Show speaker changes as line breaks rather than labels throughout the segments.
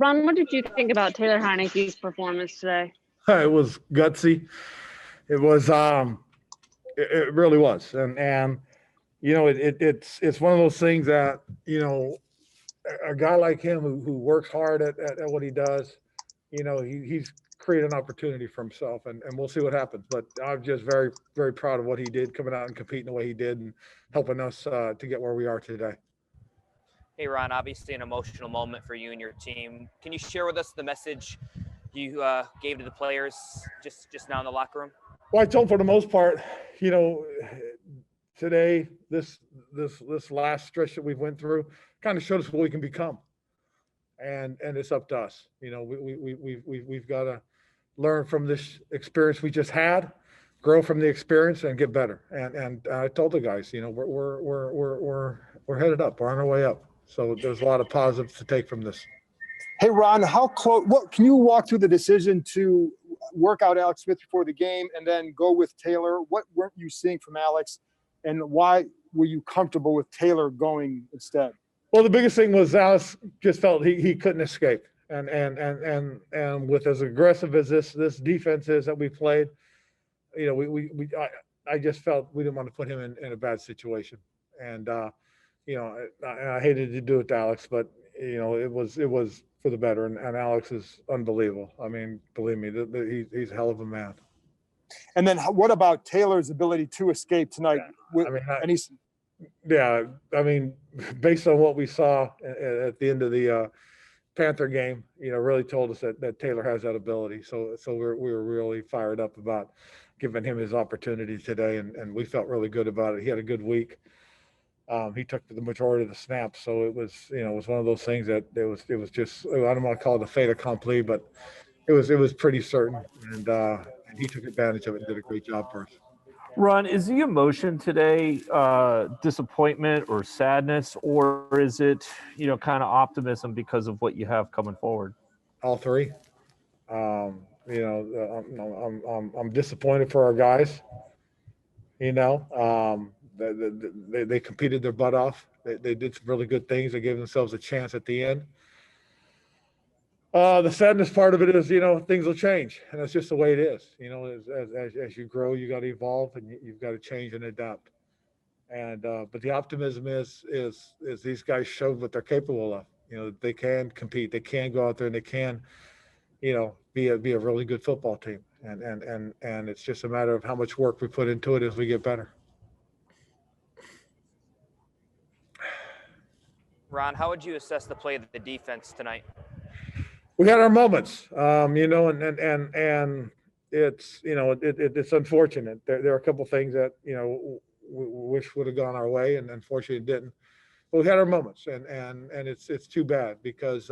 Ron, what did you think about Taylor Heinicke's performance today?
It was gutsy. It was it really was, and it's one of those things that a guy like him who works hard at what he does, he's created an opportunity for himself, and we'll see what happens. But I'm just very, very proud of what he did, coming out and competing the way he did and helping us to get where we are today.
Hey, Ron, obviously an emotional moment for you and your team. Can you share with us the message you gave to the players just now in the locker room?
Well, I told them for the most part, today, this last stretch that we've went through kind of showed us what we can become. And it's up to us. We've got to learn from this experience we just had, grow from the experience, and get better. And I told the guys, we're headed up. We're on our way up. So there's a lot of positives to take from this.
Hey, Ron, how close? What can you walk through the decision to work out Alex Smith before the game and then go with Taylor? What weren't you seeing from Alex, and why were you comfortable with Taylor going instead?
Well, the biggest thing was Alex just felt he couldn't escape, and with as aggressive as this defense is that we played, I just felt we didn't want to put him in a bad situation, and I hated to do it to Alex, but it was for the better, and Alex is unbelievable. I mean, believe me, he's a hell of a man.
And then what about Taylor's ability to escape tonight?
Based on what we saw at the end of the Panther game, really told us that Taylor has that ability. So we were really fired up about giving him his opportunity today, and we felt really good about it. He had a good week. He took the majority of the snaps, so it was one of those things that it was just, I don't want to call it a fait accompli, but it was pretty certain, and he took advantage of it and did a great job for us.
Ron, is the emotion today disappointment or sadness, or is it kind of optimism because of what you have coming forward?
All three. I'm disappointed for our guys. They competed their butt off. They did some really good things. They gave themselves a chance at the end. The sadness part of it is, things will change, and that's just the way it is. As you grow, you got to evolve, and you've got to change and adapt. And but the optimism is these guys showed what they're capable of. They can compete, they can go out there, and they can, be a really good football team. And it's just a matter of how much work we put into it as we get better.
Ron, how would you assess the play of the defense tonight?
We had our moments, and it's it's unfortunate. There are a couple things that we wish would have gone our way, and unfortunately it didn't. But we had our moments, and it's too bad because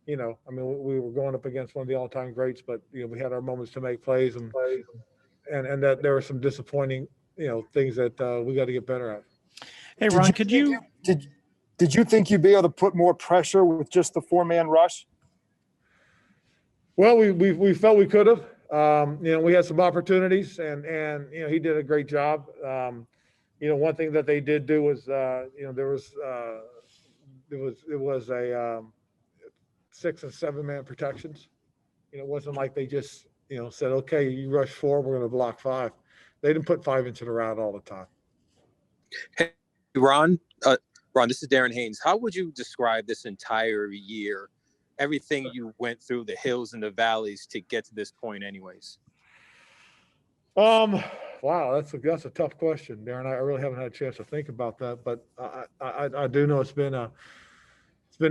we were going up against one of the all-time greats, but we had our moments to make plays, and that there were some disappointing things that we got to get better at.
Hey, Ron,
did you think you'd be able to put more pressure with just the 4-man rush?
Well, we felt we could have. We had some opportunities, and he did a great job. One thing that they did do was it was a 6 and 7 man protections. It wasn't like they just said, okay, you rush 4, we're going to block 5. They didn't put 5 into the route all the time.
Hey, Ron, this is Darren Haynes. How would you describe this entire year? Everything you went through, the hills and the valleys to get to this point anyways?
Wow, that's a tough question, Darren. I really haven't had a chance to think about that, but I do know it's been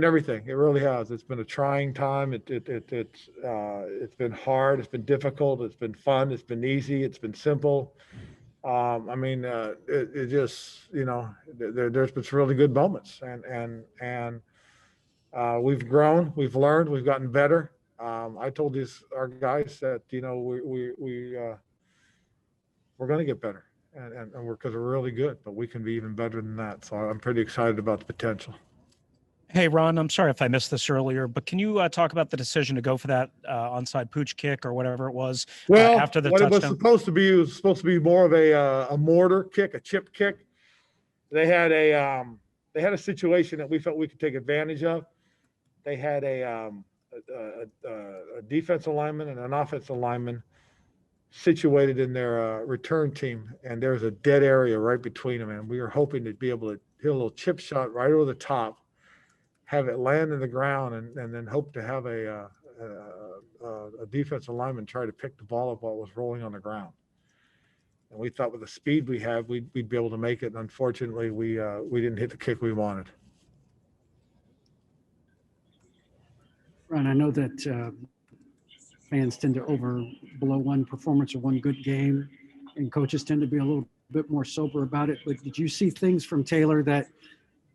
everything. It really has. It's been a trying time. It's been hard. It's been difficult. It's been fun. It's been easy. It's been simple. It just there's been some really good moments, and we've grown, we've learned, we've gotten better. I told our guys that we're going to get better, and because we're really good, but we can be even better than that. So I'm pretty excited about the potential.
Hey, Ron, I'm sorry if I missed this earlier, but can you talk about the decision to go for that onside pooch kick or whatever it was after the touchdown?
It was supposed to be more of a mortar kick, a chip kick. They had a situation that we felt we could take advantage of. They had a a defensive lineman and an offensive lineman situated in their return team, and there's a dead area right between them, and we were hoping to be able to hit a little chip shot right over the top, have it land in the ground, and then hope to have a defensive lineman try to pick the ball up while it was rolling on the ground. And we thought with the speed we have, we'd be able to make it. And unfortunately, we didn't hit the kick we wanted.
Ron, I know that fans tend to overblow one performance or one good game, and coaches tend to be a little bit more sober about it. But did you see things from Taylor that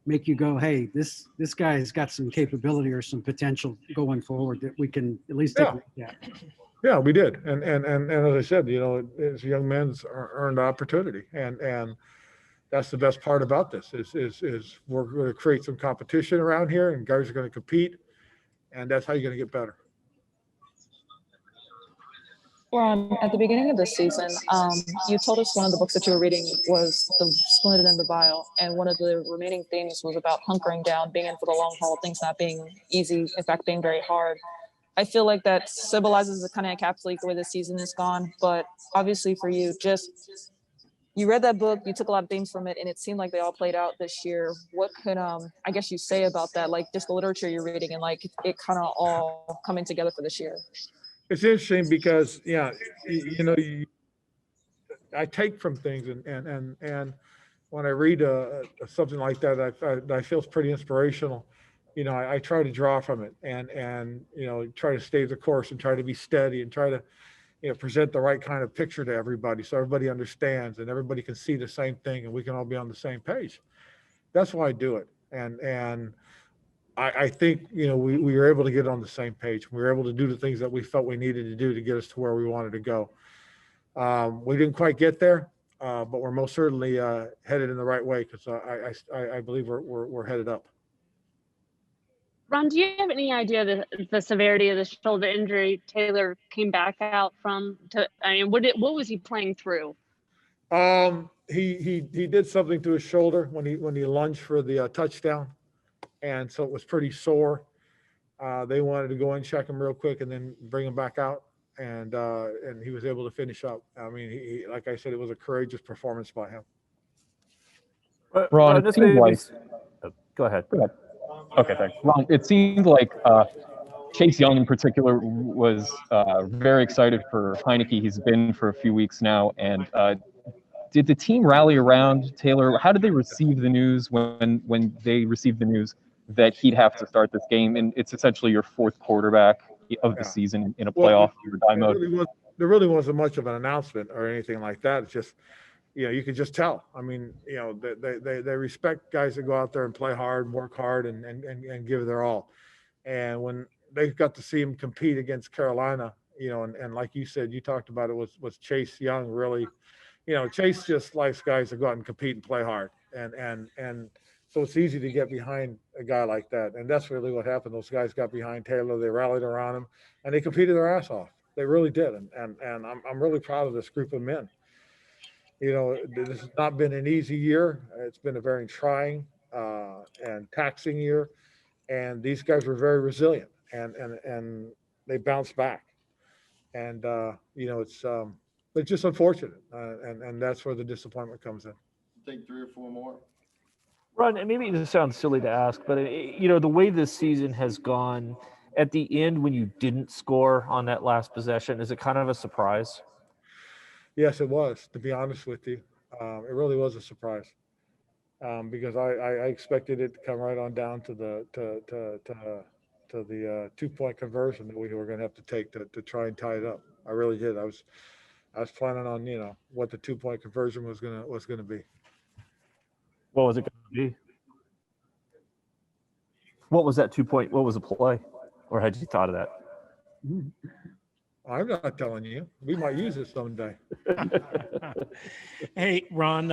make you go, "Hey, this guy's got some capability or some potential going forward that we can at least take a look at"?
Yeah, we did, and as I said, as young men's earned opportunity, and that's the best part about this is we're going to create some competition around here, and guys are going to compete, and that's how you're going to get better.
Ron, at the beginning of the season, you told us one of the books that you were reading was The Splinter in the Vial, and one of the remaining themes was about hunkering down, being in for the long haul, things not being easy, in fact, being very hard. I feel like that symbolizes, kind of encapsulates the way the season is gone, but obviously for you, you read that book, you took a lot of things from it, and it seemed like they all played out this year. What could, I guess you say about that, like just the literature you're reading and like it kind of all coming together for this year?
It's interesting because, I take from things and when I read something like that, I feel it's pretty inspirational. I try to draw from it and try to stay the course and try to be steady and try to, present the right kind of picture to everybody so everybody understands and everybody can see the same thing and we can all be on the same page. That's why I do it. And I think, we were able to get on the same page. We were able to do the things that we felt we needed to do to get us to where we wanted to go. We didn't quite get there, but we're most certainly headed in the right way because I believe we're headed up.
Ron, do you have any idea the severity of the shoulder injury Taylor came back out from? What was he playing through?
He did something to his shoulder when he lunged for the touchdown, and so it was pretty sore. They wanted to go and check him real quick and then bring him back out, and he was able to finish up. I mean, he like I said, it was a courageous performance by him.
Ron, it seemed like.
Go ahead.
Okay, thanks. Ron, it seemed like Chase Young in particular was very excited for Heineke. He's been for a few weeks now. And did the team rally around Taylor? How did they receive the news when they received the news that he'd have to start this game? And it's essentially your fourth quarterback of the season in a playoff mode.
There really wasn't much of an announcement or anything like that. It's just, you could just tell. I mean, they respect guys that go out there and play hard, work hard, and give their all. And when they got to see him compete against Carolina, and like you said, you talked about it was Chase Young really, Chase just likes guys that go out and compete and play hard. And so it's easy to get behind a guy like that. And that's really what happened. Those guys got behind Taylor, they rallied around him, and they competed their ass off. They really did. And I'm really proud of this group of men. This has not been an easy year. It's been a very trying and taxing year. And these guys were very resilient and they bounced back. And, it's just unfortunate. And that's where the disappointment comes in.
Take 3 or 4 more.
Ron, and maybe this sounds silly to ask, but, the way this season has gone at the end when you didn't score on that last possession, is it kind of a surprise?
Yes, it was, to be honest with you. It really was a surprise because I expected it to come right on down to the 2-point conversion that we were going to have to take to try and tie it up. I really did. I was planning on what the 2-point conversion was going to be.
What was it going to be? What was that 2-point? What was the play? Or had you thought of that?
I'm not telling you. We might use it someday.
Hey, Ron,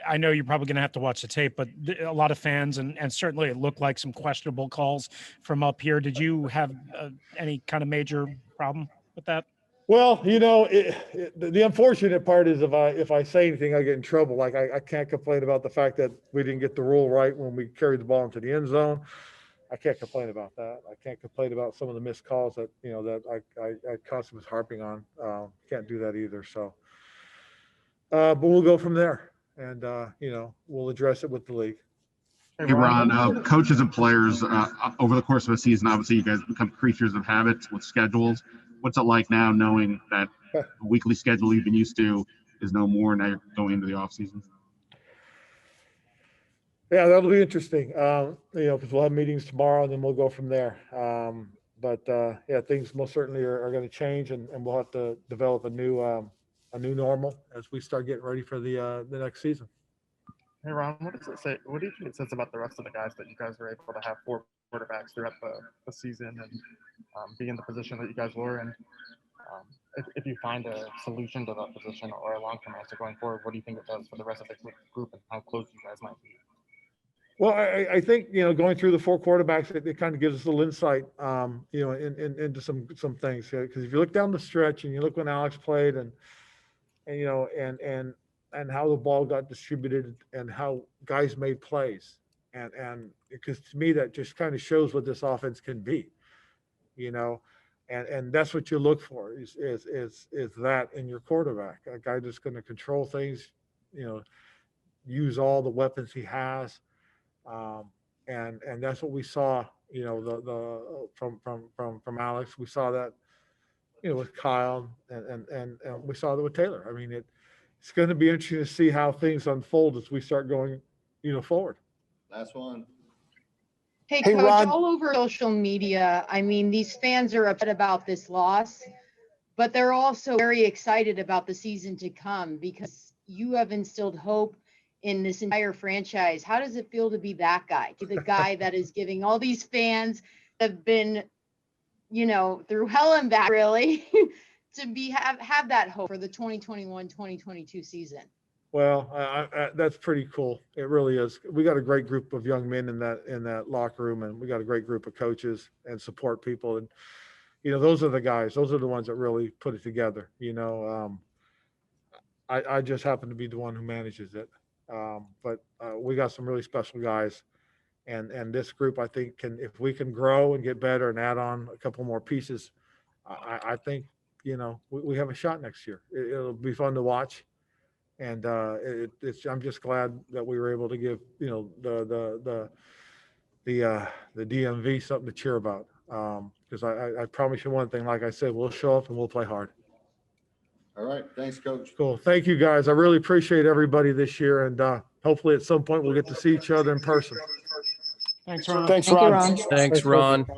I know you're probably going to have to watch the tape, but a lot of fans, and certainly it looked like some questionable calls from up here. Did you have any kind of major problem with that?
Well, the unfortunate part is if I say anything, I get in trouble. Like I can't complain about the fact that we didn't get the rule right when we carried the ball into the end zone. I can't complain about that. I can't complain about some of the missed calls that, that I constantly was harping on. Can't do that either. So, but we'll go from there, and we'll address it with the league.
Hey, Ron, coaches and players, over the course of a season, obviously you guys become creatures of habit with schedules. What's it like now knowing that the weekly schedule you've been used to is no more, now you're going into the off season?
Yeah, that'll be interesting. Because we'll have meetings tomorrow and then we'll go from there. But things most certainly are going to change, and we'll have to develop a new normal as we start getting ready for the next season.
Hey, Ron, what does it say? What do you think it says about the rest of the guys that you guys were able to have 4 quarterbacks throughout the season and be in the position that you guys were in? If you find a solution to that position or a long-term answer going forward, what do you think it does for the rest of the group and how close you guys might be?
Well, I think, going through the 4 quarterbacks, it kind of gives us a little insight, into some things. Because if you look down the stretch and you look when Alex played and how the ball got distributed and how guys made plays, and because to me that just kind of shows what this offense can be, and that's what you look for is that in your quarterback, a guy that's going to control things, use all the weapons he has. And that's what we saw, from Alex. We saw that, with Kyle, and we saw that with Taylor. I mean, it's going to be interesting to see how things unfold as we start going, forward.
Last one.
Hey,
Hey,
Coach,
Ron.
all over social media, I mean, these fans are upset about this loss, but they're also very excited about the season to come because you have instilled hope in this entire franchise. How does it feel to be that guy, to the guy that is giving all these fans that have been, through hell and back, really, to have that hope for the 2021-2022 season?
Well, that's pretty cool. It really is. We got a great group of young men in that locker room, and we got a great group of coaches and support people. And, those are the guys, those are the ones that really put it together. I just happen to be the one who manages it. But we got some really special guys, and this group, I think, if we can grow and get better and add on a couple more pieces, I think, we have a shot next year. It'll be fun to watch. And I'm just glad that we were able to give, the DMV something to cheer about. Because I promise you one thing, like I said, we'll show up and we'll play hard.
All right. Thanks, Coach.
Cool. Thank you, guys. I really appreciate everybody this year. And hopefully at some point we'll get to see each other in person.
Thanks, Ron.
Thanks,
Thank you,
Ron.
Ron.
Thanks, Ron.